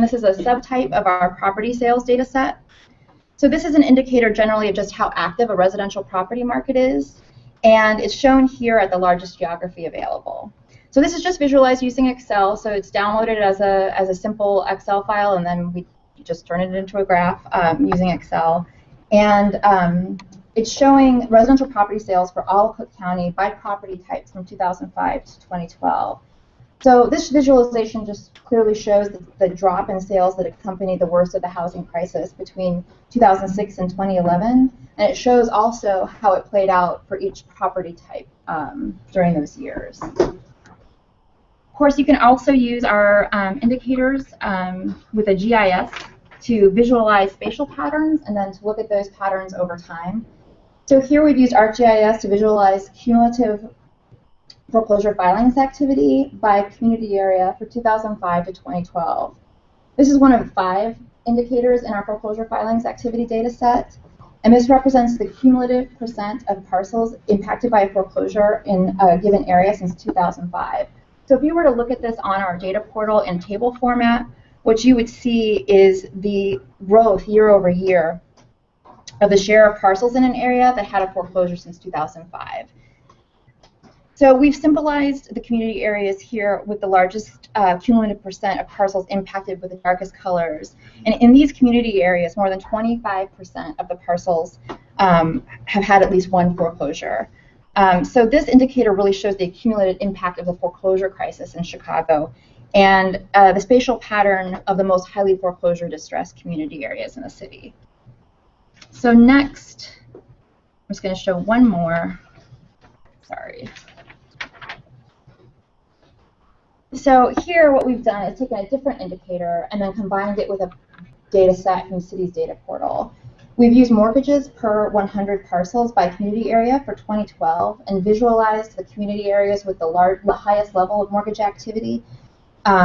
and this is a subtype of our property sales data set. So this is an indicator generally of just how active a residential property market is, and it's shown here at the largest geography available. So this is just visualized using Excel, so it's downloaded as a simple Excel file, and then we just turn it into a graph using Excel. And it's showing residential property sales for all Cook County by property types from 2005 to 2012. So this visualization just clearly shows the drop in sales that accompanied the worst of the housing crisis between 2006 and 2011, and it shows also how it played out for each property type during those years. Of course, you can also use our indicators with a GIS to visualize spatial patterns and then to look at those patterns over time. So here we've used ArcGIS to visualize cumulative foreclosure filings activity by community area for 2005 to 2012. This is one of 5 indicators in our foreclosure filings activity data set, and this represents the cumulative % of parcels impacted by a foreclosure in a given area since 2005. So if you were to look at this on our data portal in table format, what you would see is the growth year over year of the share of parcels in an area that had a foreclosure since 2005. So we've symbolized the community areas here with the largest cumulative % of parcels impacted with the darkest colors. And in these community areas, more than 25% of the parcels have had at least one foreclosure. So this indicator really shows the accumulated impact of the foreclosure crisis in Chicago and the spatial pattern of the most highly foreclosure distressed community areas in the city. So next, I'm just going to show one more. Sorry. So here what we've done is taken a different indicator and then combined it with a data set from the city's data portal. We've used mortgages per 100 parcels by community area for 2012 and visualized the community areas with the highest level of mortgage activity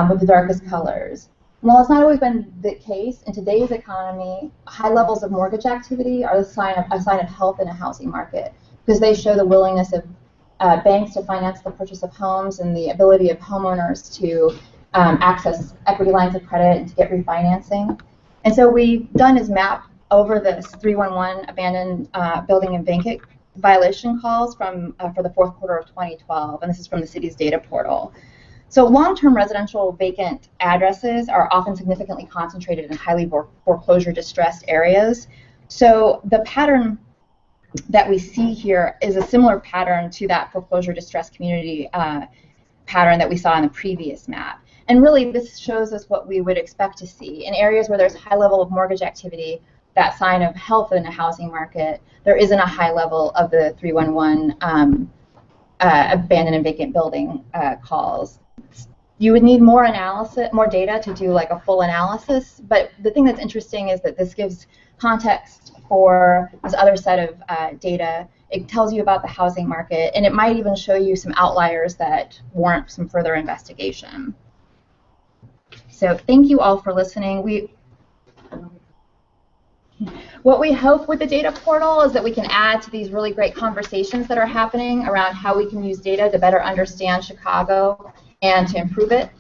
with the darkest colors. And while it's not always been the case, in today's economy, high levels of mortgage activity are a sign of health in a housing market because they show the willingness of banks to finance the purchase of homes and the ability of homeowners to access equity lines of credit and to get refinancing. And so what we've done is map over this 311 abandoned building and vacant violation calls for the fourth quarter of 2012, and this is from the city's data portal. So long-term residential vacant addresses are often significantly concentrated in highly foreclosure distressed areas. So the pattern that we see here is a similar pattern to that foreclosure distressed community pattern that we saw in the previous map. And really this shows us what we would expect to see. In areas where there's a high level of mortgage activity, that sign of health in the housing market, there isn't a high level of the 311 abandoned and vacant building calls. You would need more analysis, more data to do like a full analysis, but the thing that's interesting is that this gives context for this other set of data. It tells you about the housing market, and it might even show you some outliers that warrant some further investigation. So thank you all for listening. What we hope with the data portal is that we can add to these really great conversations that are happening around how we can use data to better understand Chicago and to improve it.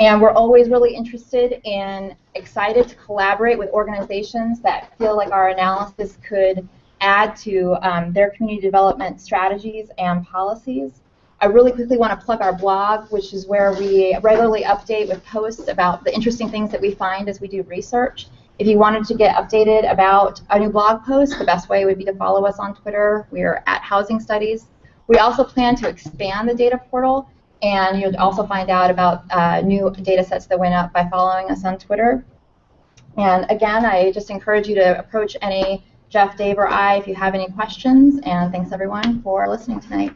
And we're always really interested and excited to collaborate with organizations that feel like our analysis could add to their community development strategies and policies. I really quickly want to plug our blog, which is where we regularly update with posts about the interesting things that we find as we do research. If you wanted to get updated about a new blog post, the best way would be to follow us on Twitter. We are at Housing Studies. We also plan to expand the data portal, and you'll also find out about new data sets that went up by following us on Twitter. And again, I just encourage you to approach any Jeff, Dave, or I if you have any questions, and thanks everyone for listening tonight.